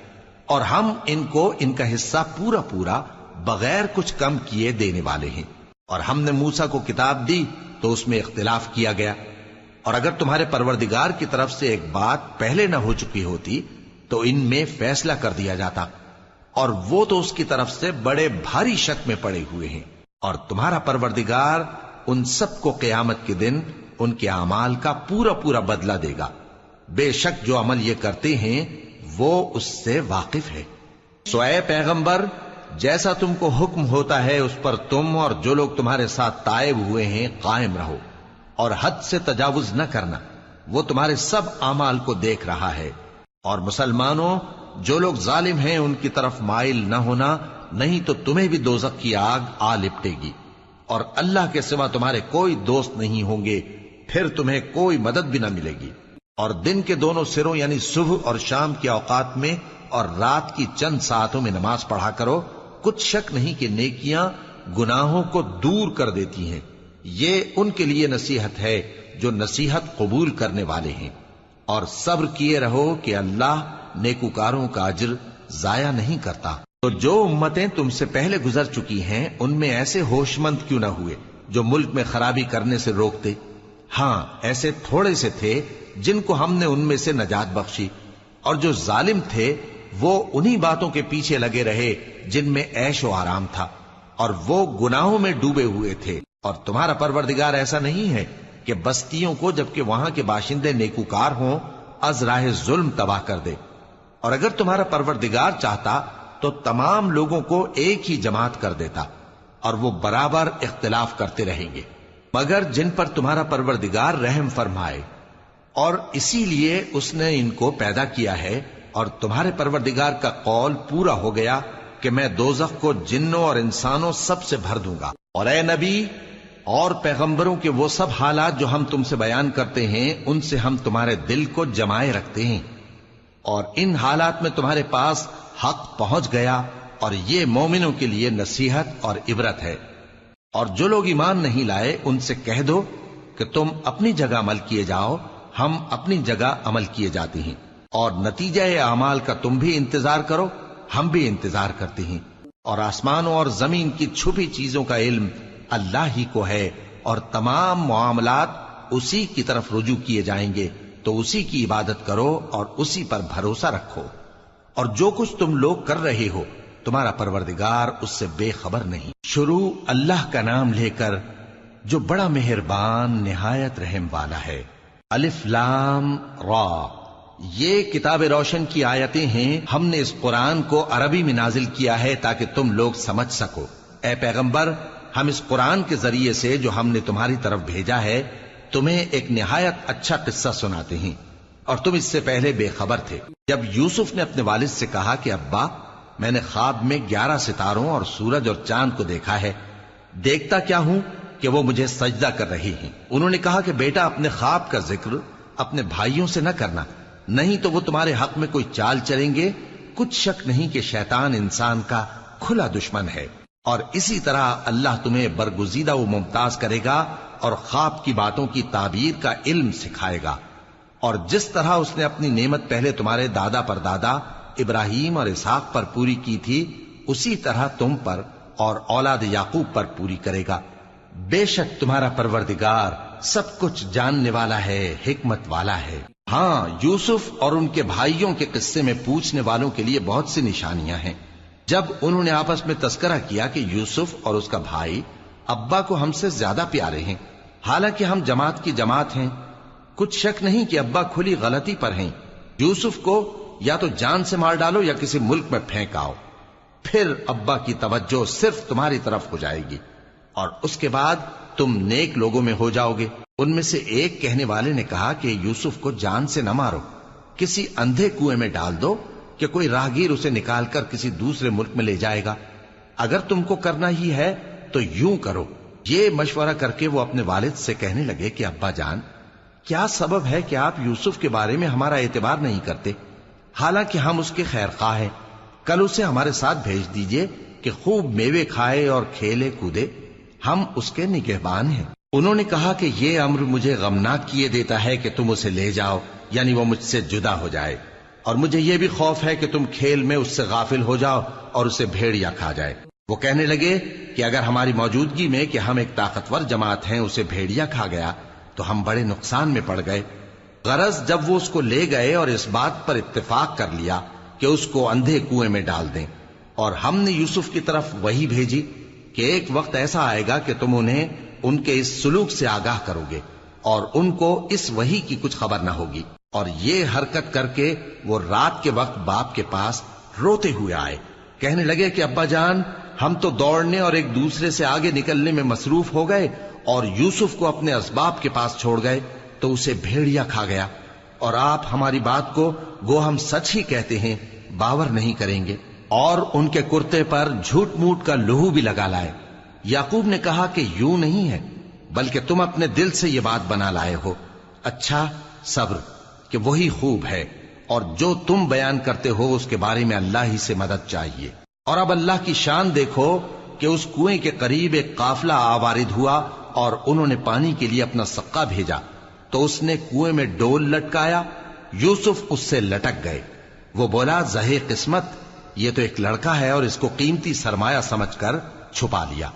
اور ہم ان کو ان کا حصہ پورا پورا بغیر کچھ کم کیے دینے والے ہیں۔ اور ہم نے موسیٰ کو کتاب دی تو اس میں اختلاف کیا گیا، اور اگر تمہارے پروردگار کی طرف سے ایک بات پہلے نہ ہو چکی ہوتی تو ان میں فیصلہ کر دیا جاتا، اور وہ تو اس کی طرف سے بڑے بھاری شک میں پڑے ہوئے ہیں۔ اور تمہارا پروردگار ان سب کو قیامت کے دن ان کے اعمال کا پورا پورا بدلہ دے گا، بے شک جو عمل یہ کرتے ہیں وہ اس سے واقف ہے۔ سو اے پیغمبر، جیسا تم کو حکم ہوتا ہے اس پر تم اور جو لوگ تمہارے ساتھ تائب ہوئے ہیں قائم رہو، اور حد سے تجاوز نہ کرنا، وہ تمہارے سب اعمال کو دیکھ رہا ہے۔ اور مسلمانوں، جو لوگ ظالم ہیں ان کی طرف مائل نہ ہونا، نہیں تو تمہیں بھی دوزخ کی آگ آ لپٹے گی، اور اللہ کے سوا تمہارے کوئی دوست نہیں ہوں گے، پھر تمہیں کوئی مدد بھی نہ ملے گی۔ اور دن کے دونوں سروں یعنی صبح اور شام کے اوقات میں اور رات کی چند ساعتوں میں نماز پڑھا کرو، کچھ شک نہیں کہ نیکیاں گناہوں کو دور کر دیتی ہیں۔ یہ ان کے لیے نصیحت ہے جو نصیحت قبول کرنے والے ہیں۔ اور صبر کیے رہو کہ اللہ نیکوکاروں کا اجر ضائع نہیں کرتا۔ تو جو امتیں تم سے پہلے گزر چکی ہیں ان میں ایسے ہوش مند کیوں نہ ہوئے جو ملک میں خرابی کرنے سے روکتے؟ ہاں، ایسے تھوڑے سے تھے جن کو ہم نے ان میں سے نجات بخشی، اور جو ظالم تھے وہ انہی باتوں کے پیچھے لگے رہے جن میں عیش و آرام تھا، اور وہ گناہوں میں ڈوبے ہوئے تھے۔ اور تمہارا پروردگار ایسا نہیں ہے کہ بستیوں کو جبکہ وہاں کے باشندے نیکوکار ہوں از راہ ظلم تباہ کر دے۔ اور اگر تمہارا پروردگار چاہتا تو تمام لوگوں کو ایک ہی جماعت کر دیتا، اور وہ برابر اختلاف کرتے رہیں گے، مگر جن پر تمہارا پروردگار رحم فرمائے، اور اسی لیے اس نے ان کو پیدا کیا ہے۔ اور تمہارے پروردگار کا قول پورا ہو گیا کہ میں دوزخ کو جنوں اور انسانوں سب سے بھر دوں گا۔ اور اے نبی اور پیغمبروں کے وہ سب حالات جو ہم تم سے بیان کرتے ہیں ان سے ہم تمہارے دل کو جمائے رکھتے ہیں، اور ان حالات میں تمہارے پاس حق پہنچ گیا، اور یہ مومنوں کے لیے نصیحت اور عبرت ہے۔ اور جو لوگ ایمان نہیں لائے ان سے کہہ دو کہ تم اپنی جگہ عمل کیے جاؤ، ہم اپنی جگہ عمل کیے جاتے ہیں، اور نتیجہ اعمال کا تم بھی انتظار کرو، ہم بھی انتظار کرتے ہیں۔ اور آسمانوں اور زمین کی چھپی چیزوں کا علم اللہ ہی کو ہے، اور تمام معاملات اسی کی طرف رجوع کیے جائیں گے۔ تو اسی کی عبادت کرو اور اسی پر بھروسہ رکھو، اور جو کچھ تم لوگ کر رہے ہو تمہارا پروردگار اس سے بے خبر نہیں۔ شروع اللہ کا نام لے کر جو بڑا مہربان نہایت رحم والا ہے۔ الف لام را، یہ کتاب روشن کی آیتیں ہیں۔ ہم نے اس قرآن کو عربی میں نازل کیا ہے تاکہ تم لوگ سمجھ سکو۔ اے پیغمبر، ہم اس قرآن کے ذریعے سے جو ہم نے تمہاری طرف بھیجا ہے تمہیں ایک نہایت اچھا قصہ سناتے ہیں، اور تم اس سے پہلے بے خبر تھے۔ جب یوسف نے اپنے والد سے کہا کہ ابا، میں نے خواب میں 11 ستاروں اور سورج اور چاند کو دیکھا ہے، دیکھتا کیا ہوں کہ وہ مجھے سجدہ کر رہی ہیں۔ انہوں نے کہا کہ بیٹا، اپنے خواب کا ذکر اپنے بھائیوں سے نہ کرنا، نہیں تو وہ تمہارے حق میں کوئی چال چلیں گے۔ کچھ شک نہیں کہ شیطان انسان کا کھلا دشمن ہے، اور اسی طرح اللہ تمہیں برگزیدہ و ممتاز کرے گا اور خواب کی باتوں کی تعبیر کا علم سکھائے گا، اور جس طرح اس نے اپنی نعمت پہلے تمہارے دادا پر دادا ابراہیم اور اسحاق پر پوری کی تھی، اسی طرح تم پر اور اولاد یعقوب پر پوری کرے گا۔ بے شک تمہارا پروردگار سب کچھ جاننے والا ہے، حکمت والا ہے۔ ہاں، یوسف اور ان کے بھائیوں کے قصے میں پوچھنے والوں کے لیے بہت سی نشانیاں ہیں۔ جب انہوں نے آپس میں تذکرہ کیا کہ یوسف اور اس کا بھائی ابا کو ہم سے زیادہ پیارے ہیں، حالانکہ ہم جماعت کی جماعت ہیں، کچھ شک نہیں کہ ابا کھلی غلطی پر ہیں۔ یوسف کو یا تو جان سے مار ڈالو یا کسی ملک میں پھینک آؤ، پھر ابا کی توجہ صرف تمہاری طرف ہو جائے گی، اور اس کے بعد تم نیک لوگوں میں ہو جاؤ گے۔ ان میں سے ایک کہنے والے نے کہا کہ یوسف کو جان سے نہ مارو، کسی اندھے کنویں میں ڈال دو کہ کوئی راہگیر اسے نکال کر کسی دوسرے ملک میں لے جائے گا۔ اگر تم کو کرنا ہی ہے تو یوں کرو۔ یہ مشورہ کر کے وہ اپنے والد سے کہنے لگے کہ ابا جان، کیا سبب ہے کہ آپ یوسف کے بارے میں ہمارا اعتبار نہیں کرتے؟ حالانکہ ہم اس کے خیر خواہ ہیں، کل اسے ہمارے ساتھ بھیج دیجئے کہ خوب میوے کھائے اور کھیلے کودے، ہم اس کے نگہبان ہیں۔ انہوں نے کہا کہ یہ امر مجھے غمناک کیے دیتا ہے کہ تم اسے لے جاؤ، یعنی وہ مجھ سے جدا ہو جائے، اور مجھے یہ بھی خوف ہے کہ تم کھیل میں اس سے غافل ہو جاؤ اور اسے بھیڑیا کھا جائے۔ وہ کہنے لگے کہ اگر ہماری موجودگی میں کہ ہم ایک طاقتور جماعت ہیں اسے بھیڑیا کھا گیا تو ہم بڑے نقصان میں پڑ گئے۔ غرض جب وہ اس کو لے گئے اور اس بات پر اتفاق کر لیا کہ اس کو اندھے کنویں میں ڈال دیں، اور ہم نے یوسف کی طرف وحی بھیجی کہ ایک وقت ایسا آئے گا کہ تم انہیں ان کے اس سلوک سے آگاہ کرو گے، اور ان کو اس وحی کی کچھ خبر نہ ہوگی۔ اور یہ حرکت کر کے وہ رات کے وقت باپ کے پاس روتے ہوئے آئے، کہنے لگے کہ ابا جان، ہم تو دوڑنے اور ایک دوسرے سے آگے نکلنے میں مصروف ہو گئے اور یوسف کو اپنے اسباب کے پاس چھوڑ گئے تو اسے بھیڑیا کھا گیا، اور آپ ہماری بات کو گو ہم سچ ہی کہتے ہیں باور نہیں کریں گے، اور ان کے کرتے پر جھوٹ موٹ کا لہو بھی لگا لائے۔ یعقوب نے کہا کہ یوں نہیں ہے، بلکہ تم اپنے دل سے یہ بات بنا لائے ہو۔ اچھا، صبر کہ وہی خوب ہے، اور جو تم بیان کرتے ہو اس کے بارے میں اللہ ہی سے مدد چاہیے۔ اور اب اللہ کی شان دیکھو کہ اس کنویں کے قریب ایک قافلہ آوارد ہوا اور انہوں نے پانی کے لیے اپنا سقا بھیجا، تو اس نے کنویں میں ڈول لٹکایا، یوسف اس سے لٹک گئے۔ وہ بولا، زہے قسمت، یہ تو ایک لڑکا ہے، اور اس کو قیمتی سرمایہ سمجھ کر چھپا لیا۔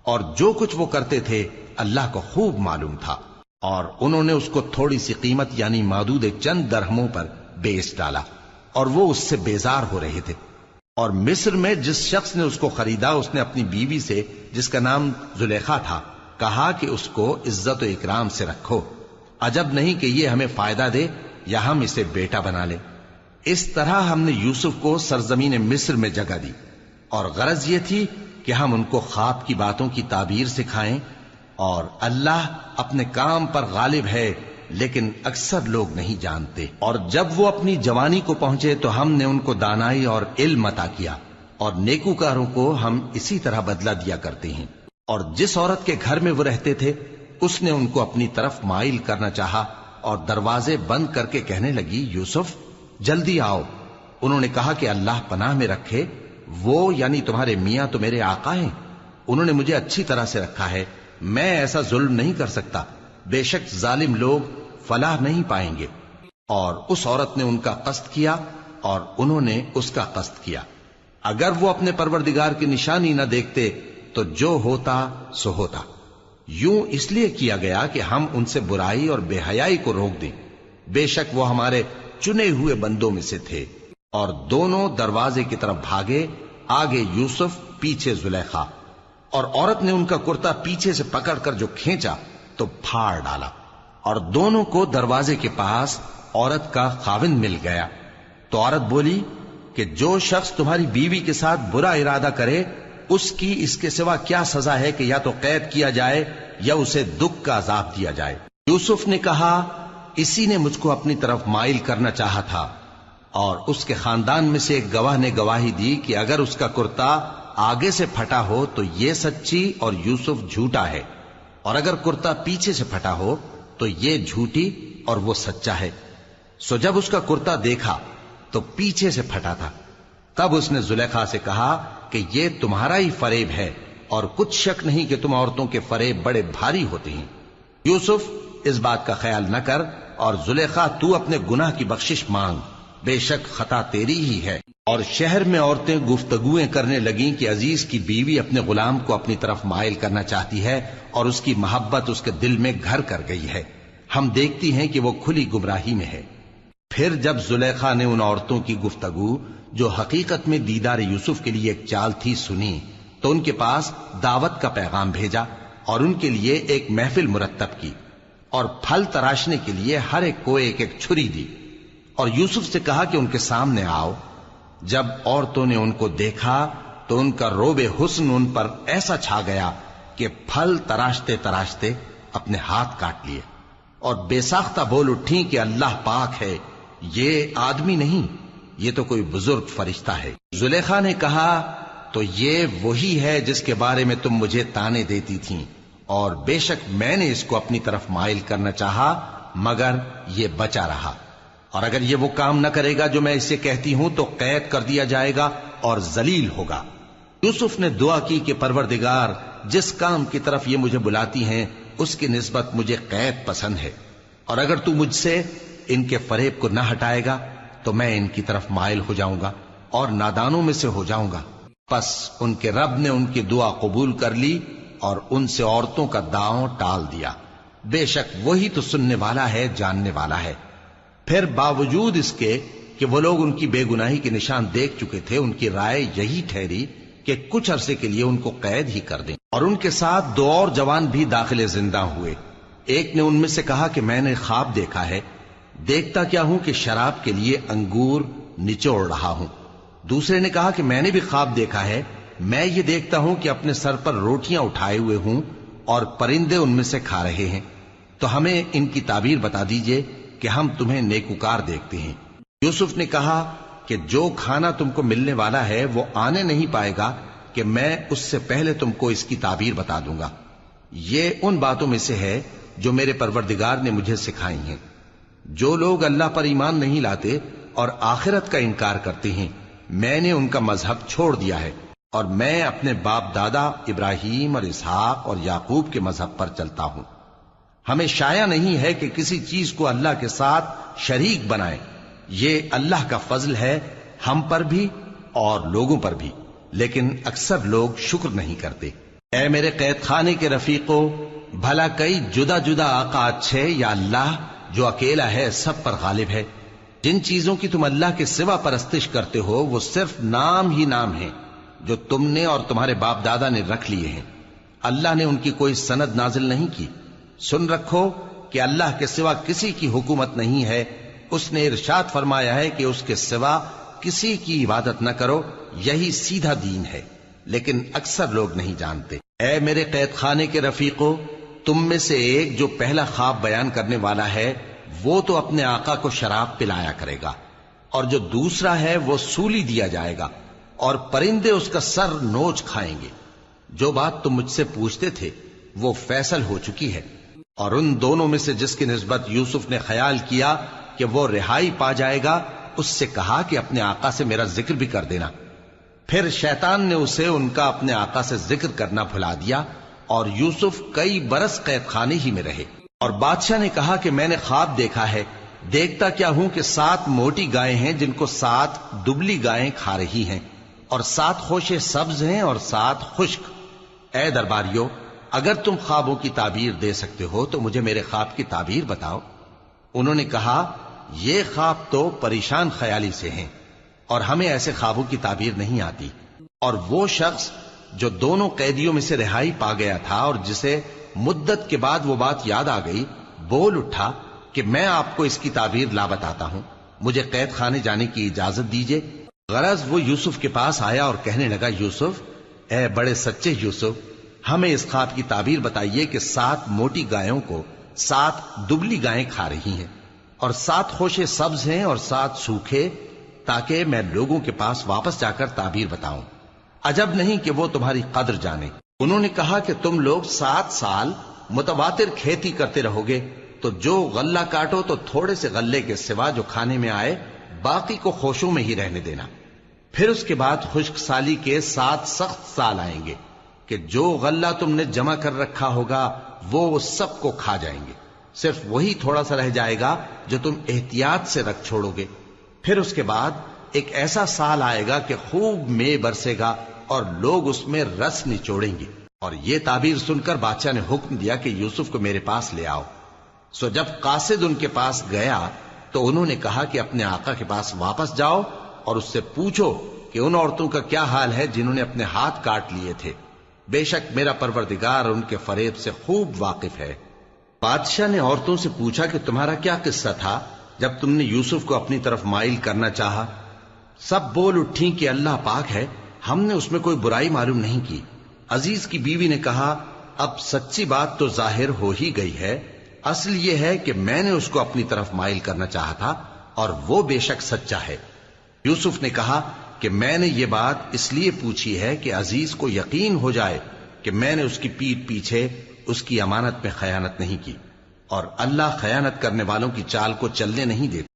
اور جو کچھ وہ کرتے تھے اللہ کو خوب معلوم تھا، اور انہوں نے اس کو تھوڑی سی قیمت یعنی مادود چند درہموں پر بیچ ڈالا، اور وہ اس سے بیزار ہو رہے تھے۔ اور مصر میں جس شخص نے اس کو خریدا، اس نے اپنی بیوی سے جس کا نام زلیخا تھا کہا کہ اس کو عزت و اکرام سے رکھو، عجب نہیں کہ یہ ہمیں فائدہ دے یا ہم اسے بیٹا بنا لیں۔ اس طرح ہم نے یوسف کو سرزمین مصر میں جگہ دی، اور غرض یہ تھی کہ ہم ان کو خواب کی باتوں کی تعبیر سکھائیں، اور اللہ اپنے کام پر غالب ہے لیکن اکثر لوگ نہیں جانتے۔ اور جب وہ اپنی جوانی کو پہنچے تو ہم نے ان کو دانائی اور علم عطا کیا، اور نیکوکاروں کو ہم اسی طرح بدلہ دیا کرتے ہیں۔ اور جس عورت کے گھر میں وہ رہتے تھے اس نے ان کو اپنی طرف مائل کرنا چاہا، اور دروازے بند کر کے کہنے لگی، یوسف جلدی آؤ۔ انہوں نے کہا کہ اللہ پناہ میں رکھے، وہ یعنی تمہارے میاں تو میرے آقا ہیں، انہوں نے مجھے اچھی طرح سے رکھا ہے، میں ایسا ظلم نہیں کر سکتا، بے شک ظالم لوگ فلاح نہیں پائیں گے۔ اور اس عورت نے ان کا قصد کیا اور انہوں نے اس کا قصد کیا۔ اگر وہ اپنے پروردگار کی نشانی نہ دیکھتے تو جو ہوتا سو ہوتا۔ یوں اس لیے کیا گیا کہ ہم ان سے برائی اور بے حیائی کو روک دیں، بے شک وہ ہمارے چنے ہوئے بندوں میں سے تھے۔ اور دونوں دروازے کی طرف بھاگے، آگے یوسف پیچھے زلیخا، اور عورت نے ان کا کرتا پیچھے سے پکڑ کر جو کھینچا تو پھاڑ ڈالا، اور دونوں کو دروازے کے پاس عورت کا خاوند مل گیا۔ تو عورت بولی کہ جو شخص تمہاری بیوی کے ساتھ برا ارادہ کرے اس کی اس کے سوا کیا سزا ہے کہ یا تو قید کیا جائے یا اسے دکھ کا عذاب دیا جائے۔ یوسف نے کہا اسی نے مجھ کو اپنی طرف مائل کرنا چاہا تھا، اور اس کے خاندان میں سے ایک گواہ نے گواہی دی کہ اگر اس کا کرتا آگے سے پھٹا ہو تو یہ سچی اور یوسف جھوٹا ہے، اور اگر کرتا پیچھے سے پھٹا ہو تو یہ جھوٹی اور وہ سچا ہے۔ سو جب اس کا کرتا دیکھا تو پیچھے سے پھٹا تھا، تب اس نے زلیخا سے کہا کہ یہ تمہارا ہی فریب ہے، اور کچھ شک نہیں کہ تم عورتوں کے فریب بڑے بھاری ہوتے ہیں۔ یوسف اس بات کا خیال نہ کر، اور زلیخا تو اپنے گناہ کی بخشش مانگ، بے شک خطا تیری ہی ہے۔ اور شہر میں عورتیں گفتگویں کرنے لگیں کہ عزیز کی بیوی اپنے غلام کو اپنی طرف مائل کرنا چاہتی ہے، اور اس کی محبت اس کے دل میں گھر کر گئی ہے، ہم دیکھتی ہیں کہ وہ کھلی گمراہی میں ہے۔ پھر جب زلیخا نے ان عورتوں کی گفتگو جو حقیقت میں دیدار یوسف کے لیے ایک چال تھی سنی، تو ان کے پاس دعوت کا پیغام بھیجا، اور ان کے لیے ایک محفل مرتب کی، اور پھل تراشنے کے لیے ہر ایک کو ایک ایک چھری دی، اور یوسف سے کہا کہ ان کے سامنے آؤ۔ جب عورتوں نے ان کو دیکھا تو ان کا روب حسن ان پر ایسا چھا گیا کہ پھل تراشتے تراشتے اپنے ہاتھ کاٹ لیے، اور بے ساختہ بول اٹھی کہ اللہ پاک ہے، یہ آدمی نہیں، یہ تو کوئی بزرگ فرشتہ ہے۔ زلیخا نے کہا تو یہ وہی ہے جس کے بارے میں تم مجھے تانے دیتی تھیں، اور بے شک میں نے اس کو اپنی طرف مائل کرنا چاہا مگر یہ بچا رہا، اور اگر یہ وہ کام نہ کرے گا جو میں اسے کہتی ہوں تو قید کر دیا جائے گا اور ذلیل ہوگا۔ یوسف نے دعا کی کہ پروردگار جس کام کی طرف یہ مجھے بلاتی ہیں اس کی نسبت مجھے قید پسند ہے، اور اگر تو مجھ سے ان کے فریب کو نہ ہٹائے گا تو میں ان کی طرف مائل ہو جاؤں گا اور نادانوں میں سے ہو جاؤں گا۔ پس ان کے رب نے ان کی دعا قبول کر لی اور ان سے عورتوں کا داؤں ٹال دیا، بے شک وہی تو سننے والا ہے، جاننے والا ہے۔ پھر باوجود اس کے کہ وہ لوگ ان کی بے گناہی کے نشان دیکھ چکے تھے، ان کی رائے یہی ٹھہری کہ کچھ عرصے کے لیے ان کو قید ہی کر دیں، اور ان کے ساتھ دو اور جوان بھی داخل زندہ ہوئے۔ ایک نے ان میں سے کہا کہ میں نے خواب دیکھا ہے، دیکھتا کیا ہوں کہ شراب کے لیے انگور نچوڑ رہا ہوں۔ دوسرے نے کہا کہ میں نے بھی خواب دیکھا ہے، میں یہ دیکھتا ہوں کہ اپنے سر پر روٹیاں اٹھائے ہوئے ہوں اور پرندے ان میں سے کھا رہے ہیں، تو ہمیں ان کی تعبیر بتا دیجئے کہ ہم تمہیں نیکوکار دیکھتے ہیں۔ یوسف نے کہا کہ جو کھانا تم کو ملنے والا ہے وہ آنے نہیں پائے گا کہ میں اس سے پہلے تم کو اس کی تعبیر بتا دوں گا۔ یہ ان باتوں میں سے ہے جو میرے پروردگار نے مجھے سکھائی ہیں۔ جو لوگ اللہ پر ایمان نہیں لاتے اور آخرت کا انکار کرتے ہیں، میں نے ان کا مذہب چھوڑ دیا ہے، اور میں اپنے باپ دادا ابراہیم اور اسحاق اور یعقوب کے مذہب پر چلتا ہوں۔ ہمیں شایع نہیں ہے کہ کسی چیز کو اللہ کے ساتھ شریک بنائیں، یہ اللہ کا فضل ہے ہم پر بھی اور لوگوں پر بھی، لیکن اکثر لوگ شکر نہیں کرتے۔ اے میرے قید خانے کے رفیقو، بھلا کئی جدا جدا آقا اچھے یا اللہ جو اکیلا ہے سب پر غالب ہے؟ جن چیزوں کی تم اللہ کے سوا پرستش کرتے ہو وہ صرف نام ہی نام ہیں جو تم نے اور تمہارے باپ دادا نے رکھ لیے ہیں، اللہ نے ان کی کوئی سند نازل نہیں کی۔ سن رکھو کہ اللہ کے سوا کسی کی حکومت نہیں ہے، اس نے ارشاد فرمایا ہے کہ اس کے سوا کسی کی عبادت نہ کرو، یہی سیدھا دین ہے، لیکن اکثر لوگ نہیں جانتے۔ اے میرے قید خانے کے رفیقو، تم میں سے ایک جو پہلا خواب بیان کرنے والا ہے وہ تو اپنے آقا کو شراب پلایا کرے گا، اور جو دوسرا ہے وہ سولی دیا جائے گا، اور پرندے اس کا سر نوچ کھائیں گے۔ جو بات تم مجھ سے پوچھتے تھے وہ فیصل ہو چکی ہے، اور ان دونوں میں سے جس کی نسبت یوسف نے خیال کیا کہ وہ رہائی پا جائے گا، اس سے کہا کہ اپنے آقا سے میرا ذکر بھی کر دینا۔ پھر شیطان نے اسے ان کا اپنے آقا سے ذکر کرنا بھلا دیا، اور یوسف کئی برس قید خانے ہی میں رہے۔ اور بادشاہ نے کہا کہ میں نے خواب دیکھا ہے، دیکھتا کیا ہوں کہ 7 موٹی گائیں ہیں جن کو 7 دبلی گائیں کھا رہی ہیں، اور 7 خوشے سبز ہیں اور 7 خشک۔ اے درباریو، اگر تم خوابوں کی تعبیر دے سکتے ہو تو مجھے میرے خواب کی تعبیر بتاؤ۔ انہوں نے کہا یہ خواب تو پریشان خیالی سے ہیں اور ہمیں ایسے خوابوں کی تعبیر نہیں آتی۔ اور وہ شخص جو دونوں قیدیوں میں سے رہائی پا گیا تھا اور جسے مدت کے بعد وہ بات یاد آ گئی، بول اٹھا کہ میں آپ کو اس کی تعبیر لا بتاتا ہوں، مجھے قید خانے جانے کی اجازت دیجیے۔ غرض وہ یوسف کے پاس آیا اور کہنے لگا، یوسف، اے بڑے سچے یوسف، ہمیں اس خواب کی تعبیر بتائیے کہ 7 موٹی گایوں کو 7 دبلی گائیں کھا رہی ہیں، اور 7 خوشے سبز ہیں اور 7 سوکھے، تاکہ میں لوگوں کے پاس واپس جا کر تعبیر بتاؤں۔ عجب نہیں کہ وہ تمہاری قدر جانے۔ انہوں نے کہا کہ تم لوگ 7 سال متواتر کھیتی کرتے رہو گے، تو جو غلہ کاٹو تو تھوڑے سے غلے کے سوا جو کھانے میں آئے باقی کو خوشوں میں ہی رہنے دینا۔ پھر اس کے بعد خشک سالی کے 7 سخت سال آئیں گے کہ جو غلہ تم نے جمع کر رکھا ہوگا وہ سب کو کھا جائیں گے، صرف وہی تھوڑا سا رہ جائے گا جو تم احتیاط سے رکھ چھوڑو گے۔ پھر اس کے بعد ایک ایسا سال آئے گا کہ خوب مے برسے گا اور لوگ اس میں رس نچوڑیں گے۔ اور یہ تعبیر سن کر بادشاہ نے حکم دیا کہ یوسف کو میرے پاس لے آؤ۔ سو جب قاصد ان کے پاس گیا تو انہوں نے کہا کہ اپنے آقا کے پاس واپس جاؤ اور اس سے پوچھو کہ ان عورتوں کا کیا حال ہے جنہوں نے اپنے ہاتھ کاٹ لیے تھے، بے شک میرا پروردگار ان کے فریب سے خوب واقف ہے۔ بادشاہ نے عورتوں سے پوچھا کہ تمہارا کیا قصہ تھا جب تم نے یوسف کو اپنی طرف مائل کرنا چاہا؟ سب بول اٹھیں کہ اللہ پاک ہے، ہم نے اس میں کوئی برائی معلوم نہیں کی۔ عزیز کی بیوی نے کہا، اب سچی بات تو ظاہر ہو ہی گئی ہے، اصل یہ ہے کہ میں نے اس کو اپنی طرف مائل کرنا چاہا تھا اور وہ بے شک سچا ہے۔ یوسف نے کہا کہ میں نے یہ بات اس لیے پوچھی ہے کہ عزیز کو یقین ہو جائے کہ میں نے اس کی پیٹھ پیچھے اس کی امانت میں خیانت نہیں کی، اور اللہ خیانت کرنے والوں کی چال کو چلنے نہیں دیتا۔